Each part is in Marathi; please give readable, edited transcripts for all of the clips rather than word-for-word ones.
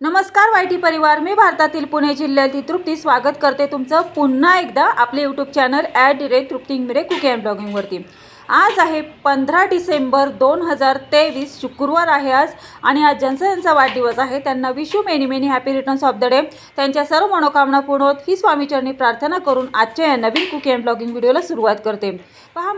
नमस्कार वायटी परिवार, मी भारतातील पुणे जिल्ह्यातील तृप्ती स्वागत करते तुमचं पुन्हा एकदा आपले YouTube channel @Trupti Ingmire cooking and ब्लॉगिंगवरती। आज आहे 15 डिसेंबर 2023, शुक्रवार आहे आज, आणि आज ज्यांचा वाढदिवस आहे त्यांना Vishu many many happy returns of the day. त्यांच्या सर्व मनोकामना पूर्ण होत ही स्वामीचरणी प्रार्थना करून आजच्या या नवीन कुकिंग अँड ब्लॉगिंग व्हिडिओला सुरुवात करते। पहा,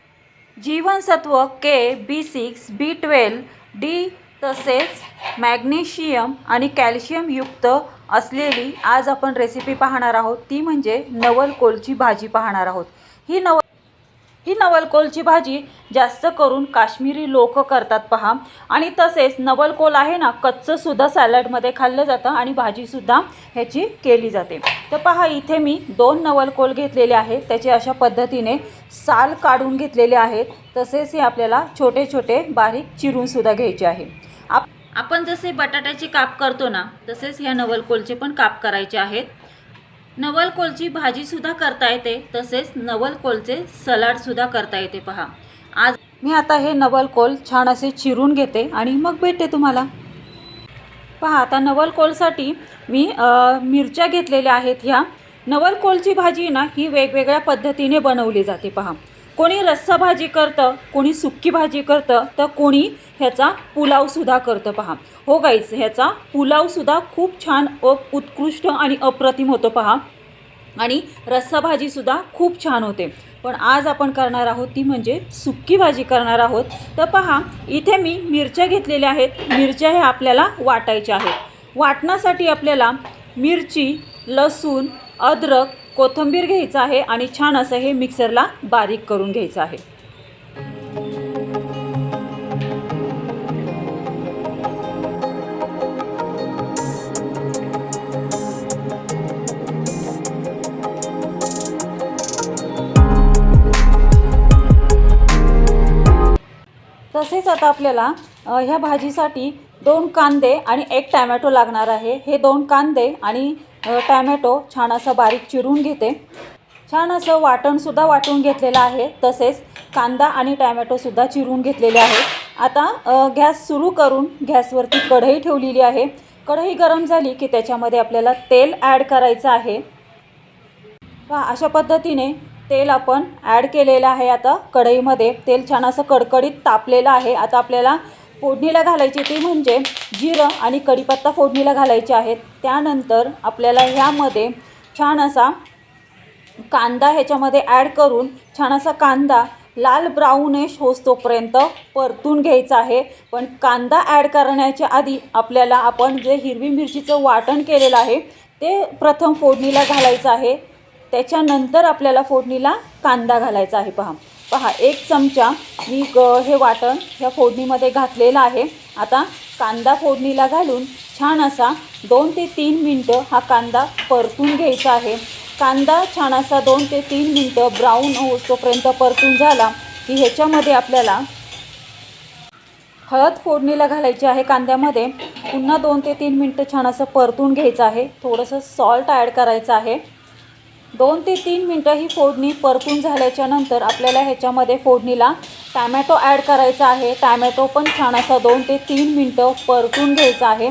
जीवनसत्व के, B6, B12, डी तसेच मॅग्नेशियम आणि कॅल्शियम युक्त असलेली आज आपण रेसिपी पाहणार आहोत, ती म्हणजे नवलकोलची भाजी पाहणार आहोत। ही नवलकोलची भाजी जास्त करून काश्मीरी लोक करतात पहा, आणि तसेच नवलकोल आहे ना, कच्चं सुद्धा सॅलडमध्ये खाल्लं जातं आणि भाजीसुद्धा ह्याची केली जाते। तर पहा, इथे मी 2 नवलकोल घेतलेले आहेत, त्याचे अशा पद्धतीने साल काढून घेतलेले आहेत। तसेच हे आपल्याला छोटे छोटे बारीक चिरून सुद्धा घ्यायचे आहे। आपण जसे बटाट्याचे काप करतो ना, तसेच ह्या नवलकोलचे पण काप करायचे आहेत। नवलकोलची भाजीसुद्धा करता येते, तसेच नवलकोलचे सलाडसुद्धा करता येते। पहा, आज मी आता हे नवलकोल छान असे चिरून घेते आणि मग भेटते तुम्हाला। पहा, आता नवलकोलसाठी मी मिरच्या घेतलेल्या आहेत। ह्या नवलकोलची भाजी ना ही वेगवेगळ्या पद्धतीने बनवली जाते। पहा, कोणी रस्सा भाजी करतं, कोणी सुक्की भाजी करतं, तर कोणी ह्याचा पुलावसुद्धा करतं। पहा हो गाईज, ह्याचा पुलावसुद्धा खूप छान उत्कृष्ट आणि अप्रतिम होतो पहा, आणि रस्सा भाजीसुद्धा खूप छान होते। पण आज आपण करणार आहोत ती म्हणजे सुक्की भाजी करणार आहोत। तर पहा, इथे मी मिरच्या घेतलेल्या आहेत। मिरच्या ह्या आपल्याला वाटायच्या आहेत। वाटण्यासाठी आपल्याला मिरची, लसूण, अद्रक, कोथिंबीर घ्यायचं आहे आणि छान असं हे मिक्सरला बारीक करून घ्यायचं आहे। तसेच आता आपल्याला ह्या भाजीसाठी 2 कांदे आणि 1 टॅमॅटो लागणार आहे। हे 2 कांदे आणि टॅमॅटो छान असं बारीक चिरून घेते। छान असं वाटणसुद्धा वाटून घेतलेलं आहे, तसेच कांदा आणि टॅमॅटोसुद्धा चिरून घेतलेले आहे। आता गॅस सुरू करून गॅसवरती कढई ठेवलेली आहे। कढई गरम झाली की त्याच्यामध्ये आपल्याला तेल ॲड करायचं आहे। पहा, अशा पद्धतीने तेल आपण ॲड केलेलं आहे। आता कढईमध्ये तेल छान असं कडकडीत तापलेलं आहे। आता आपल्याला फोडणीला घालायची ती म्हणजे जिरं आणि कढीपत्ता फोडणीला घालायचे आहेत। त्यानंतर आपल्याला ह्यामध्ये छान असा कांदा ह्याच्यामध्ये ॲड करून छान असा कांदा लाल ब्राऊनिश होईस्तोपर्यंत परतून घ्यायचा आहे। पण कांदा ॲड करण्याच्या आधी आपल्याला आपण जे हिरवी मिरचीचं वाटण केलेलं आहे ते प्रथम फोडणीला घालायचं आहे। त्याच्यानंतर आपल्याला फोडणीला कांदा घालायचा आहे। पहा 1 चमचा मी हे वाटण ह्या फोडणीमध्ये घातलेलं आहे। आता कांदा फोडणीला घालून छान असा 2 ते 3 मिनटं हा कांदा परतून घ्यायचा आहे। कांदा छान असा 2 ते 3 मिनटं ब्राऊन होईस्तोपर्यंत परतून झाला की ह्याच्यामध्ये आपल्याला हळद फोडणीला घालायची आहे। कांद्यामध्ये पुन्हा 2 ते 3 मिनटं छान असं परतून घ्यायचं आहे। थोडंसं सॉल्ट ॲड करायचं आहे। 2 ते 3 मिनटं ही फोडणी परतून झाल्याच्या नंतर आपल्याला ह्याच्यामध्ये फोडणीला टॅमॅटो ॲड करायचा आहे। टॅमॅटो पण छान असा 2 ते 3 मिनटं परतून घ्यायचा आहे।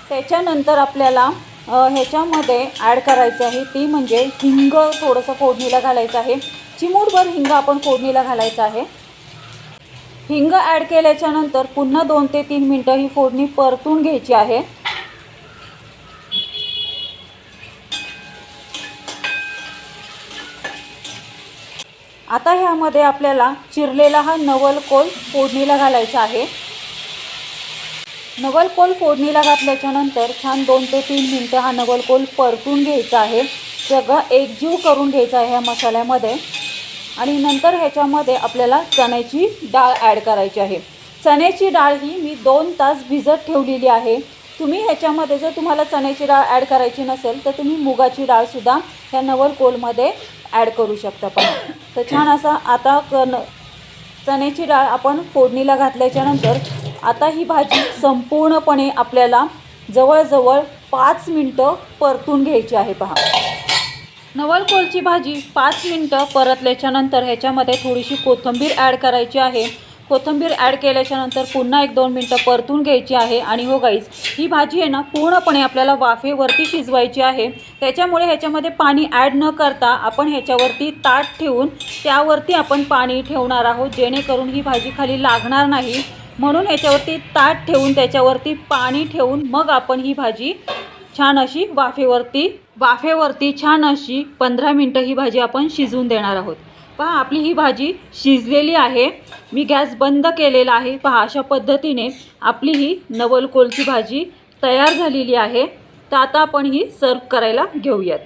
त्याच्यानंतर आपल्याला ह्याच्यामध्ये ॲड करायचं आहे ती म्हणजे हिंग थोडंसं फोडणीला घालायचं आहे। चिमूटभर हिंग आपण फोडणीला घालायचं आहे। हिंग ॲड केल्याच्या नंतर पुन्हा 2 ते 3 मिनटं ही फोडणी परतून घ्यायची आहे। आता ह्यामध्ये आपल्याला चिरलेला हा नवलकोल फोडणीला घालायचा आहे। नवलकोल फोडणीला घातल्याच्या नंतर छान 2 ते 3 मिनटं हा नवलकोल परतून घ्यायचा आहे। सगळं एकजीव करून घ्यायचं आहे ह्या मसाल्यामध्ये, आणि नंतर ह्याच्यामध्ये आपल्याला चण्याची डाळ ॲड करायची आहे। चण्याची डाळ ही मी 2 तास भिजत ठेवलेली आहे। तुम्ही ह्याच्यामध्ये जर तुम्हाला चण्याची डाळ ॲड करायची नसेल तर तुम्ही मुगाची डाळसुद्धा ह्या नवलकोलमध्ये ॲड करू शकता। पहा, तर छान असा आता चण्याची डाळ आपण फोडणीला घातल्याच्या नंतर आता ही भाजी संपूर्णपणे आपल्याला जवळजवळ 5 मिनटं परतून घ्यायची आहे। पहा, नवलकोलची भाजी 5 मिनटं परतल्याच्या नंतर ह्याच्यामध्ये थोडीशी कोथिंबीर ॲड करायची आहे। कोथिंबीर ॲड केल्याच्यानंतर पुन्हा 1-2 मिनटं परतून घ्यायची आहे. आणि हो गाईज, ही भाजी आहे ना पूर्णपणे आपल्याला वाफेवरती शिजवायची आहे. त्याच्यामुळे ह्याच्यामध्ये पाणी ॲड न करता आपण ह्याच्यावरती ताट ठेवून त्यावरती आपण पाणी ठेवणार आहोत, जेणेकरून ही भाजी खाली लागणार नाही. म्हणून ह्याच्यावरती ताट ठेवून त्याच्यावरती पाणी ठेवून मग आपण ही भाजी छान अशी वाफेवरती छान अशी 15 मिनटं ही भाजी आपण शिजवून देणार आहोत. पहा, आपली ही भाजी शिजलेली आहे. मी गॅस बंद केलेला आहे. पहा, अशा पद्धतीने आपली ही नवलकोलची भाजी तयार झालेली आहे. तर आता आपण ही सर्व करायला घेऊयात.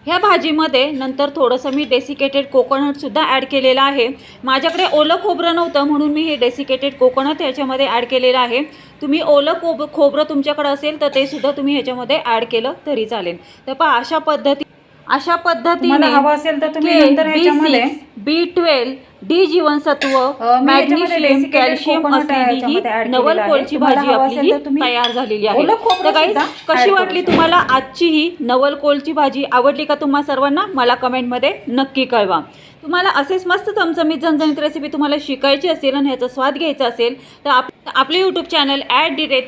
ह्या भाजीमध्ये नंतर थोडंसं मी डेसिकेटेड कोकोनटसुद्धा ॲड केलेलं आहे. माझ्याकडे ओलं खोबरं नव्हतं म्हणून मी हे डेसिकेटेड कोकोनट ह्याच्यामध्ये ॲड केलेलं आहे. तुम्ही ओलं खोबरं तुमच्याकडे असेल तर ते सुद्धा तुम्ही ह्याच्यामध्ये ॲड केलं तरी चालेल. तर पहा, अशा पद्धतीने हवं असेल तर तुम्ही नंतर ह्याच्यामध्ये B12 डी जीवनसत्व, मॅग्नेशियम, कॅल्शियम असलेली ही नवलकोलची भाजी आपली तयार झालेली आहे. तर गाईज, कशी वाटली तुम्हाला आजची ही नवलकोलची भाजी? आवडली का तुम्हा सर्वांना? मला कमेंटमध्ये नक्की कळवा. तुम्हाला असेच मस्त चमचमीत झणझणीत रेसिपी तुम्हाला शिकायची असेल आणि ह्याचा स्वाद घ्यायचा असेल तर आपले यूट्यूब चॅनल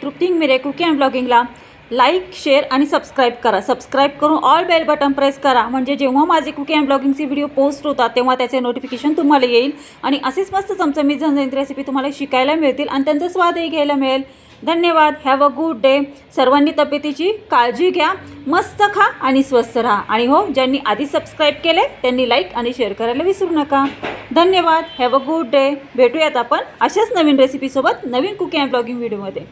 @तृप्ती मिरे कुकिंग अँड ब्लॉगिंगला लाईक, शेअर आणि सबस्क्राईब करा. सबस्क्राईब करून ऑल बेल बटन प्रेस करा, म्हणजे जेव्हा माझे कुकिंग अँड ब्लॉगिंगचे व्हिडिओ पोस्ट होतात तेव्हा त्याचे नोटिफिकेशन तुम्हाला येईल आणि असेच मस्त चमचमीत झणझणीत रेसिपी तुम्हाला शिकायला मिळतील आणि त्यांचा स्वादही घ्यायला मिळेल. धन्यवाद. Have a good day. सर्वांनी तब्येतीची काळजी घ्या, मस्त खा आणि स्वस्थ राहा. आणि हो, ज्यांनी आधी सबस्क्राईब केले त्यांनी लाईक आणि शेअर करायला विसरू नका. धन्यवाद. Have a good day. भेटूयात आपण अशाच नवीन रेसिपीसोबत नवीन कुकिंग अँड ब्लॉगिंग व्हिडिओमध्ये.